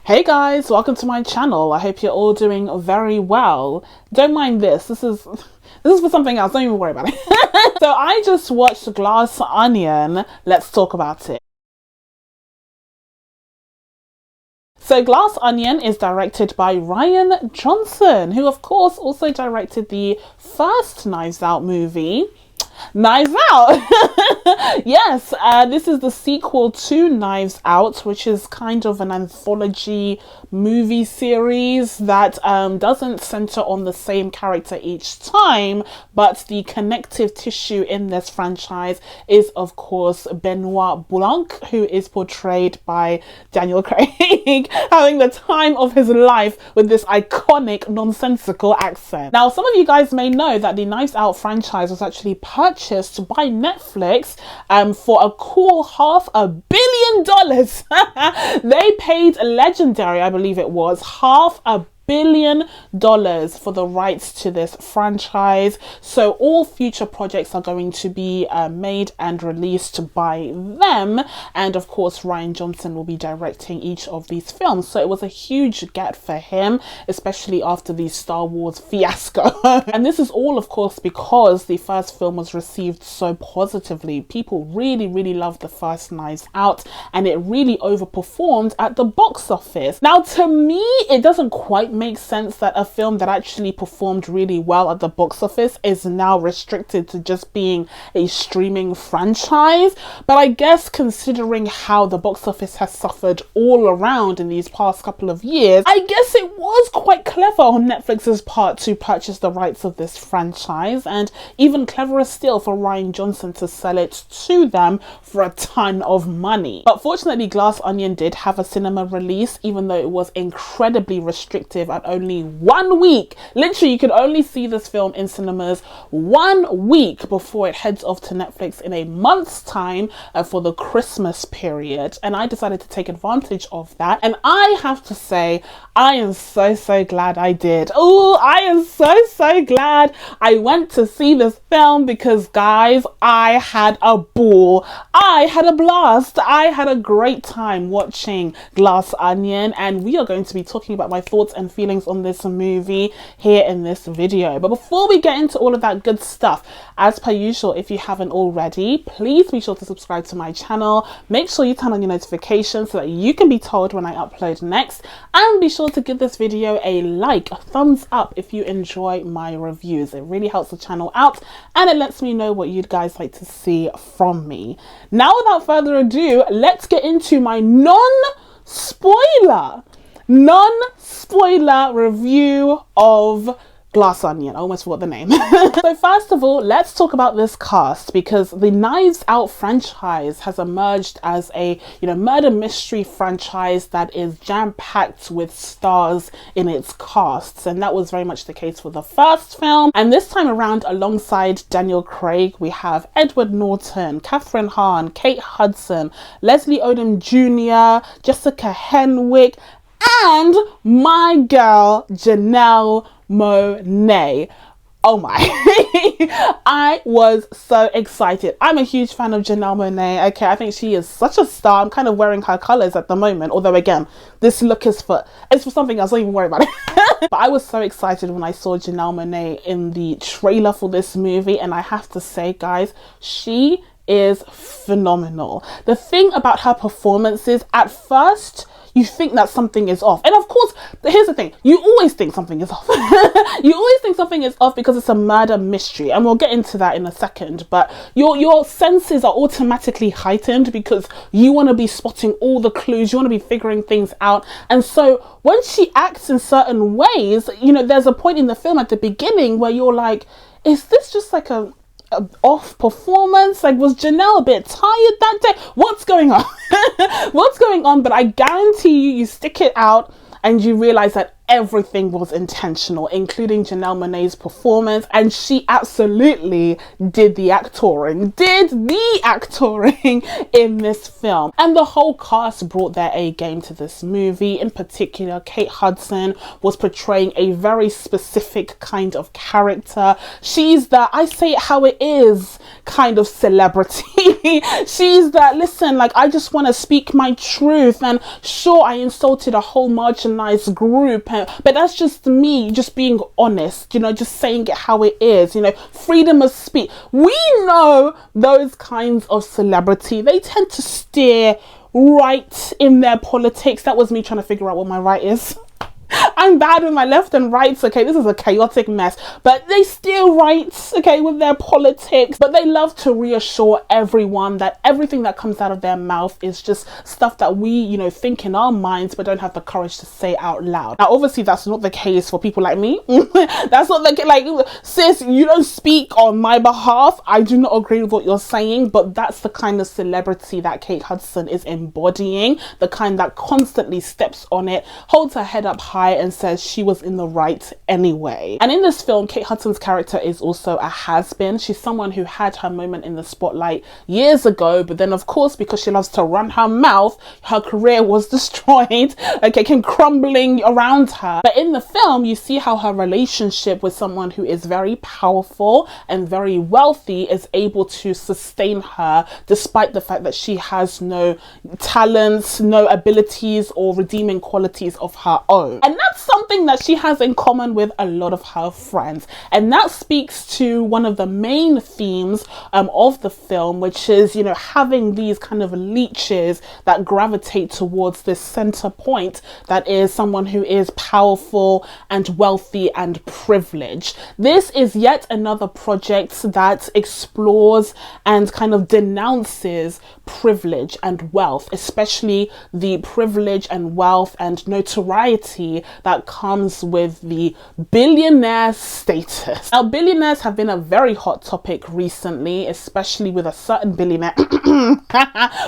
Hey guys, welcome to my channel. I hope you're all doing very well. Don't mind this. This is for something else. Don't even worry about it. So I just watched Glass Onion. Let's talk about it. So Glass Onion is directed by Rian Johnson, who of course also directed the first Knives Out movie. Knives Out! Yes, this is the sequel to Knives Out, which is kind of an anthology movie series that doesn't center on the same character each time, but the connective tissue in this franchise is of course Benoit Blanc, who is portrayed by Daniel Craig, having the time of his life with this iconic nonsensical accent. Now, some of you guys may know that the Knives Out franchise was actually purchased by Netflix for a cool $500 million. They paid Legendary, I believe it was, $500 million for the rights to this franchise. So all future projects are going to be made and released by them, and of course Rian Johnson will be directing each of these films. So it was a huge get for him, especially after the Star Wars fiasco. And this is all of course because the first film was received so positively. People really loved the first Knives Out, and it really overperformed at the box office. Now, to me, it doesn't quite make sense that a film that actually performed really well at the box office is now restricted to just being a streaming franchise. But I guess considering how the box office has suffered all around in these past couple of years, I guess it was quite clever on Netflix's part to purchase the rights of this franchise, and even cleverer still for Rian Johnson to sell it to them for a ton of money. But fortunately, Glass Onion did have a cinema release, even though it was incredibly restrictive at only 1 week. Literally, you could only see this film in cinemas 1 week before it heads off to Netflix in a month's time for the Christmas period. And I decided to take advantage of that. And I have to say, I am so glad I did. Oh, I am so glad I went to see this film, because guys, I had a ball. I had a blast. I had a great time watching Glass Onion, and we are going to be talking about my thoughts and feelings on this movie here in this video. But before we get into all of that good stuff, as per usual, if you haven't already, please be sure to subscribe to my channel. Make sure you turn on your notifications so that you can be told when I upload next, and be sure to give this video a like, a thumbs up if you enjoy my reviews. It really helps the channel out, and it lets me know what you'd guys like to see from me. Now, without further ado, let's get into my non-spoiler review of Glass Onion. I almost forgot the name. So first of all, let's talk about this cast, because the Knives Out franchise has emerged as a murder mystery franchise that is jam-packed with stars in its casts, and that was very much the case for the first film. And this time around, alongside Daniel Craig, we have Edward Norton, Kathryn Hahn, Kate Hudson, Leslie Odom Jr., Jessica Henwick, and my girl Janelle Monáe. Oh my. I was so excited. I'm a huge fan of Janelle Monáe. Okay, I think she is such a star. I'm kind of wearing her colors at the moment, although again, this look is for something else. Don't even worry about it. But I was so excited when I saw Janelle Monáe in the trailer for this movie, and I have to say, guys, she is phenomenal. The thing about her performance is, at first you think that something is off. And of course, here's the thing, you always think something is off. You always think something is off because it's a murder mystery, and we'll get into that in a second. But your senses are automatically heightened because you want to be spotting all the clues, you want to be figuring things out. And so when she acts in certain ways, there's a point in the film at the beginning where you're like, is this just like a off performance? Like, was Janelle a bit tired that day? What's going on? What's going on? But I guarantee you stick it out and you realize that everything was intentional, including Janelle Monáe's performance, and she absolutely did the actoring in this film. And the whole cast brought their A game to this movie. In particular, Kate Hudson was portraying a very specific kind of character. She's the I say it how it is kind of celebrity. She's that, listen, like, I just want to speak my truth, and sure, I insulted a whole marginalized group, but that's just me just being honest, you know, just saying it how it is, you know, freedom of speech. We know those kinds of celebrity, they tend to steer right in their politics. That was me trying to figure out what my right is. I'm bad with my left and rights, okay? This is a chaotic mess. But they steer right, okay, with their politics. But they love to reassure everyone that everything that comes out of their mouth is just stuff that we, you know, think in our minds but don't have the courage to say out loud. Now, obviously, that's not the case for people like me. That's not the case. Like, sis, you don't speak on my behalf. I do not agree with what you're saying, but that's the kind of celebrity that Kate Hudson is embodying, the kind that constantly steps on it, holds her head up high, and says she was in the right anyway. And in this film, Kate Hudson's character is also a has-been. She's someone who had her moment in the spotlight years ago, but then of course, because she loves to run her mouth, her career was destroyed, okay, came crumbling around her. But in the film, you see how her relationship with someone who is very powerful and very wealthy is able to sustain her despite the fact that she has no talents, no abilities or redeeming qualities of her own. And that's something that she has in common with a lot of her friends. And that speaks to one of the main themes of the film, which is, you know, having these kind of leeches that gravitate towards this center point that is someone who is powerful and wealthy and privileged. This is yet another project that explores and kind of denounces privilege and wealth, especially the privilege and wealth and notoriety that comes with the billionaire status. Now, billionaires have been a very hot topic recently, especially with a certain billionaire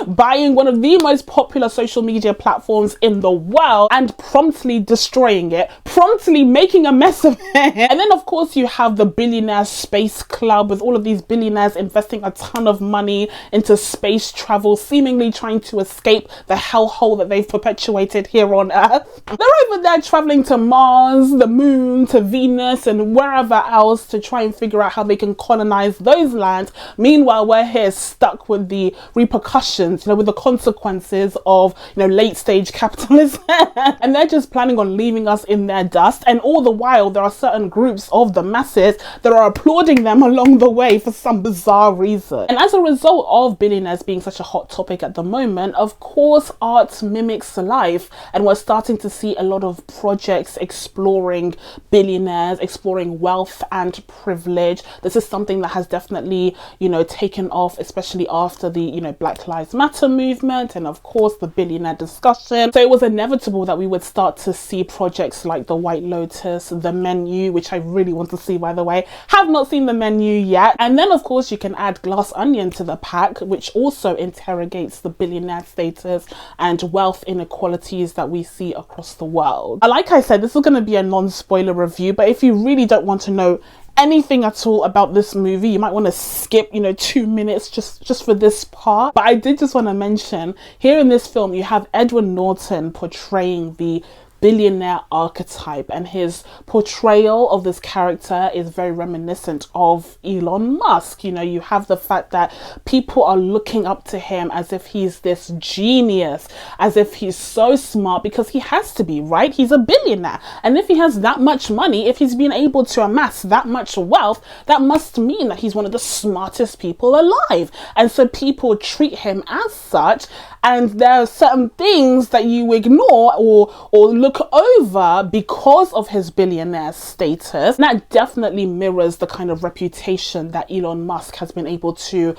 buying one of the most popular social media platforms in the world and promptly destroying it, promptly making a mess of it. And then of course you have the billionaire space club with all of these billionaires investing a ton of money into space travel, seemingly trying to escape the hellhole that they've perpetuated here on Earth. They're over there traveling to Mars, the moon, to Venus and wherever else to try and figure out how they can colonize those lands. Meanwhile, we're here stuck with the repercussions, you know, with the consequences of, you know, late stage capitalism. And they're just planning on leaving us in their dust. And all the while, there are certain groups of the masses that are applauding them along the way for some bizarre reason. And as a result of billionaires being such a hot topic at the moment, of course, art mimics life. And we're starting to see a lot of projects exploring billionaires, exploring wealth and privilege. This is something that has definitely, you know, taken off, especially after the, you know, Black Lives Matter movement and of course the billionaire discussion. So it was inevitable that we would start to see projects like The White Lotus, The Menu, which I really want to see, by the way. Have not seen The Menu yet. And then of course you can add Glass Onion to the pack, which also interrogates the billionaire status and wealth inequalities that we see across the world. Like I said, this is going to be a non-spoiler review, but if you really don't want to know anything at all about this movie, you might want to skip, you know, 2 minutes just for this part. But I did just want to mention, here in this film, you have Edward Norton portraying the billionaire archetype, and his portrayal of this character is very reminiscent of Elon Musk. You know, you have the fact that people are looking up to him as if he's this genius, as if he's so smart, because he has to be, right? He's a billionaire, and if he has that much money, if he's been able to amass that much wealth, that must mean that he's one of the smartest people alive. And so people treat him as such, and there are certain things that you ignore or look over because of his billionaire status. And that definitely mirrors the kind of reputation that Elon Musk has been able to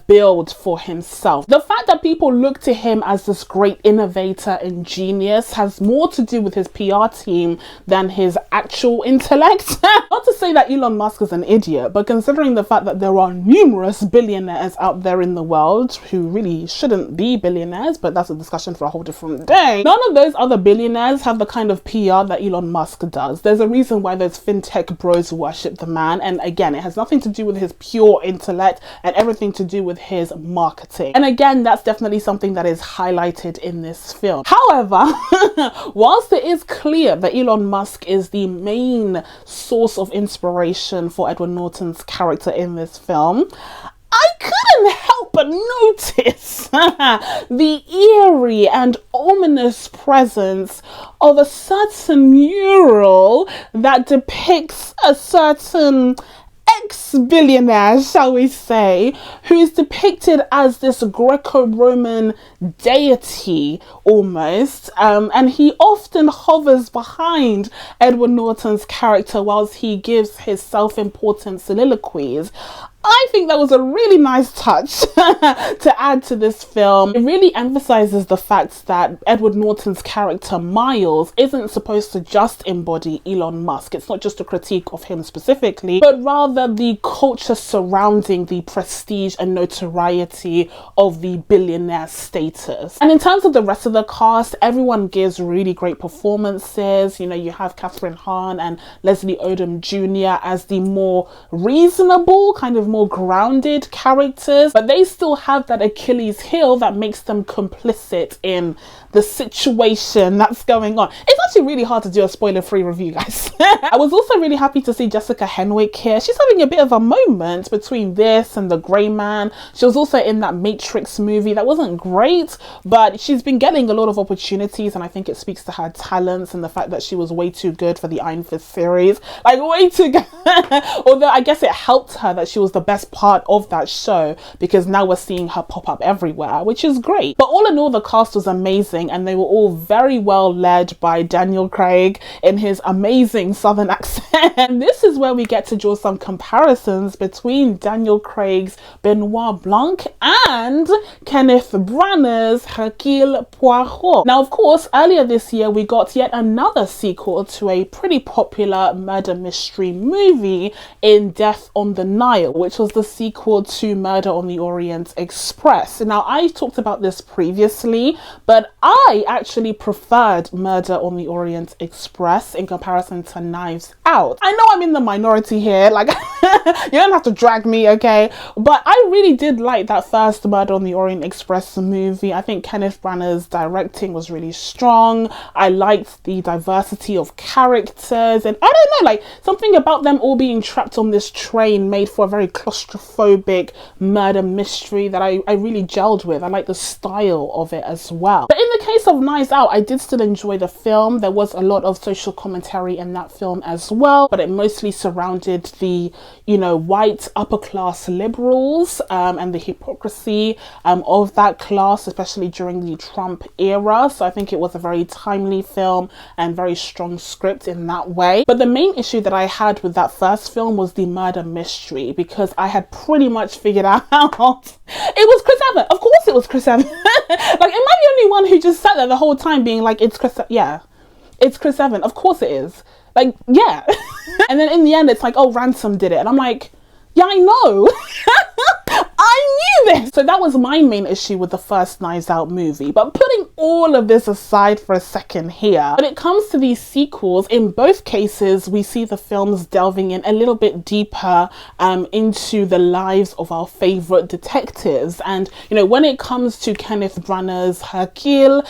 build for himself. The fact that people look to him as this great innovator and genius has more to do with his PR team than his actual intellect. Not to say that Elon Musk is an idiot, but considering the fact that there are numerous billionaires out there in the world who really shouldn't be billionaires, but that's a discussion for a whole different day. None of those other billionaires have have the kind of PR that Elon Musk does. There's a reason why those fintech bros worship the man. And again, it has nothing to do with his pure intellect and everything to do with his marketing. And again, that's definitely something that is highlighted in this film. However, whilst it is clear that Elon Musk is the main source of inspiration for Edward Norton's character in this film, I couldn't help but notice the eerie and ominous presence of a certain mural that depicts a certain ex-billionaire, shall we say, who is depicted as this Greco-Roman deity almost, and he often hovers behind Edward Norton's character whilst he gives his self-important soliloquies. I think that was a really nice touch to add to this film. It really emphasizes the fact that Edward Norton's character Miles isn't supposed to just embody Elon Musk. It's not just a critique of him specifically, but rather the culture surrounding the prestige and notoriety of the billionaire status. And in terms of the rest of the cast, everyone gives really great performances. You know, you have Catherine Hahn and Leslie Odom Jr. as the more reasonable, kind of more grounded characters, but they still have that Achilles heel that makes them complicit in the situation that's going on. It's actually really hard to do a spoiler-free review, guys. I was also really happy to see Jessica Henwick here. She's having a bit of a moment between this and The Grey Man. She was also in that Matrix movie that wasn't great, but she's been getting a lot of opportunities, and I think it speaks to her talents and the fact that she was way too good for the Iron Fist series. Like, way too good. Although I guess it helped her that she was the best part of that show, because now we're seeing her pop up everywhere, which is great. But all in all, the cast was amazing, and they were all very well led by Daniel Craig in his amazing southern accent. And this is where we get to draw some comparisons between Daniel Craig's Benoit Blanc and Kenneth Branagh's Hercule Poirot. Now, of course, earlier this year we got yet another sequel to a pretty popular murder mystery movie in Death on the Nile, which was the sequel to Murder on the Orient Express. Now, I talked about this previously, but I actually preferred Murder on the Orient Express in comparison to Knives Out. I know I'm in the minority here, like, you don't have to drag me, okay? But I really did like that first Murder on the Orient Express movie. I think Kenneth Branagh's directing was really strong. I liked the diversity of characters, and I don't know, like, something about them all being trapped on this train made for a very claustrophobic murder mystery that I really gelled with. I like the style of it as well. But in the case of Knives Out, I did still enjoy the film. There was a lot of social commentary in that film as well, but it mostly surrounded the, you know, white upper class liberals and the hypocrisy of that class, especially during the Trump era. So I think it was a very timely film and very strong script in that way. But the main issue that I had with that first film was the murder mystery, because I had pretty much figured out it was Chris Evans. Of course it was Chris Evans. Like, am I the only one who just sat there the whole time being like, it's Chris? Yeah, it's Chris Evans. Of course it is. Like, yeah. And then in the end, it's like, oh, Ransom did it. And I'm like, yeah, I know. I knew this. So that was my main issue with the first Knives Out movie. But putting all of this aside for a second here, when it comes to these sequels, in both cases, we see the films delving in a little bit deeper into the lives of our favorite detectives. And, you know, when it comes to Kenneth Branagh's Hercule,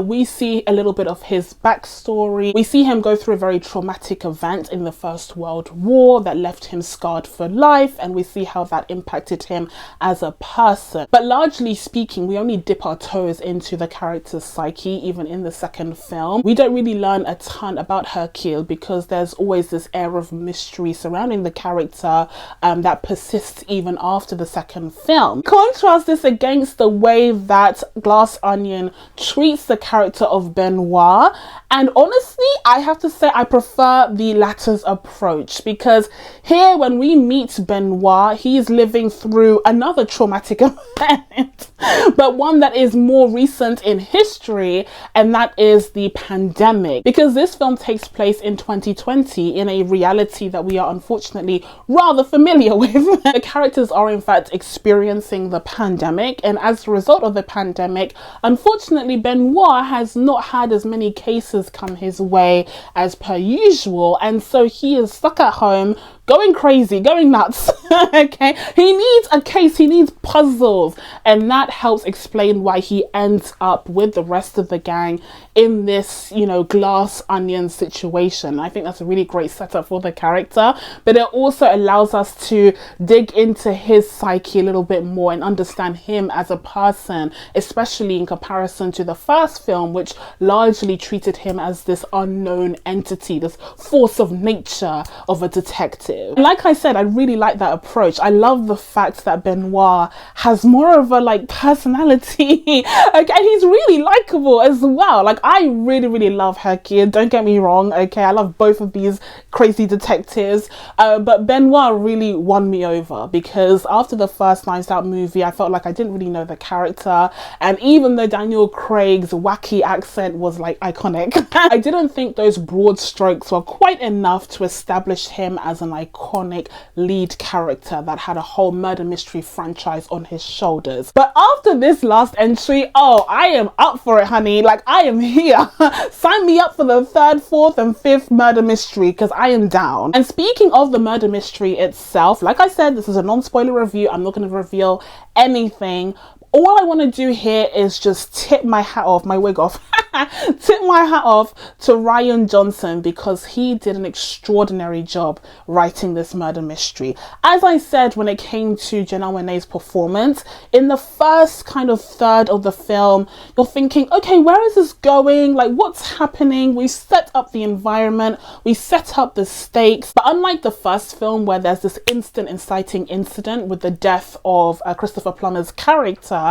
we see a little bit of his backstory. We see him go through a very traumatic event in the First World War that left him scarred for life, and we see how that impacted him as a person. But largely speaking, we only dip our toes into the character's psyche, even in the second film. We don't really learn a ton about Hercule because there's always this air of mystery surrounding the character that persists even after the second film. Contrast this against the way that Glass Onion treats the character of Benoit, and honestly, I have to say I prefer the latter's approach, because here when we meet Benoit, he is living through another traumatic traumatic event, but one that is more recent in history, and that is the pandemic. Because this film takes place in 2020 in a reality that we are unfortunately rather familiar with. The characters are in fact experiencing the pandemic, and as a result of the pandemic, unfortunately Benoit has not had as many cases come his way as per usual, and so he is stuck at home going crazy, going nuts. Okay, he needs a case, he needs puzzles, and that helps explain why he ends up with the rest of the gang in this, you know, glass onion situation. I think that's a really great setup for the character, but it also allows us to dig into his psyche a little bit more and understand him as a person, especially in comparison to the first film, which largely treated him as this unknown entity, this force of nature of a detective. Like I said, I really like that approach. I love the fact that Benoit has more of a like personality. Okay, and he's really likable as well. Like, I really love Hercule, don't get me wrong. Okay, I love both of these crazy detectives, but Benoit really won me over, because after the first Knives Out movie, I felt like I didn't really know the character, and even though Daniel Craig's wacky accent was like iconic, I didn't think those broad strokes were quite enough to establish him as an iconic lead character that had a whole murder mystery franchise on his shoulders. But after this last entry, oh, I am up for it, honey. Like, I am here. Sign me up for the 3rd, 4th and 5th murder mystery, because I am down. And speaking of the murder mystery itself, like I said, this is a non-spoiler review. I'm not going to reveal anything. All I want to do here is just tip my hat off, my wig off, tip my hat off to Rian Johnson, because he did an extraordinary job writing this murder mystery. As I said, when it came to Janelle Monáe's performance, in the first kind of third of the film, you're thinking, okay, where is this going? Like, what's happening? We set up the environment, we set up the stakes. But unlike the first film, where there's this instant inciting incident with the death of Christopher Plummer's character,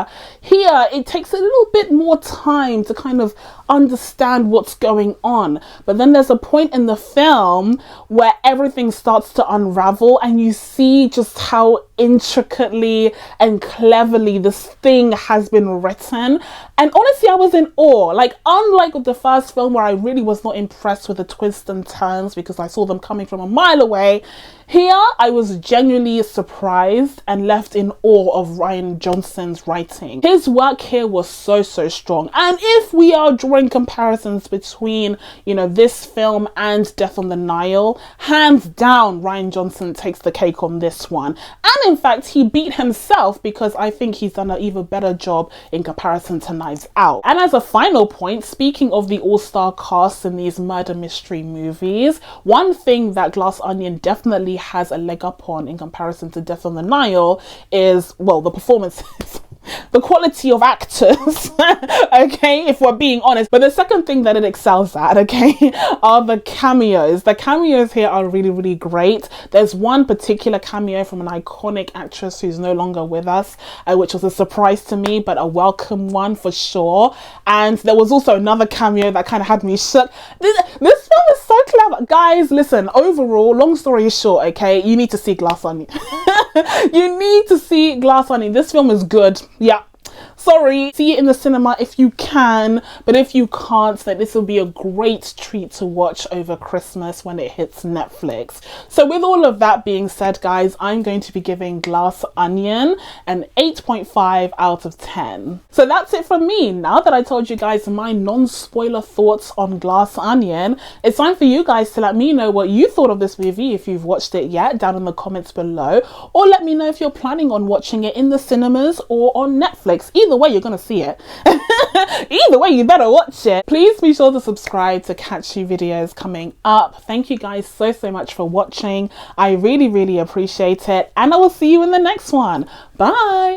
here it takes a little bit more time to kind of understand what's going on. But then there's a point in the film where everything starts to unravel, and you see just how intricately and cleverly this thing has been written. And honestly, I was in awe. Like, unlike with the first film, where I really was not impressed with the twists and turns because I saw them coming from a mile away, here I was genuinely surprised and left in awe of Rian Johnson's writing. His work here was so strong. And if we are drawing comparisons between, you know, this film and Death on the Nile, hands down Rian Johnson takes the cake on this one. And in fact, he beat himself, because I think he's done an even better job in comparison to Knives Out. And as a final point, speaking of the all-star cast in these murder mystery movies, one thing that Glass Onion definitely has a leg up on in comparison to Death on the Nile is, well, the performances. The quality of actors, okay, if we're being honest. But the second thing that it excels at, okay, are the cameos. The cameos here are really great. There's one particular cameo from an iconic actress who's no longer with us, which was a surprise to me, but a welcome one for sure. And there was also another cameo that kind of had me shook. This film is so clever. Guys, listen, overall, long story short, okay, you need to see Glass Onion. You need to see Glass Onion. This film is good. Yeah. Sorry, see it in the cinema if you can, but if you can't, then this will be a great treat to watch over Christmas when it hits Netflix. So with all of that being said, guys, I'm going to be giving Glass Onion an 8.5 out of 10. So that's it from me. Now that I told you guys my non-spoiler thoughts on Glass Onion, it's time for you guys to let me know what you thought of this movie, if you've watched it yet, down in the comments below, or let me know if you're planning on watching it in the cinemas or on Netflix. Either way, you're gonna see it. Either way, you better watch it. Please be sure to subscribe to catch new videos coming up. Thank you guys so much for watching. I really appreciate it, and I will see you in the next one. Bye.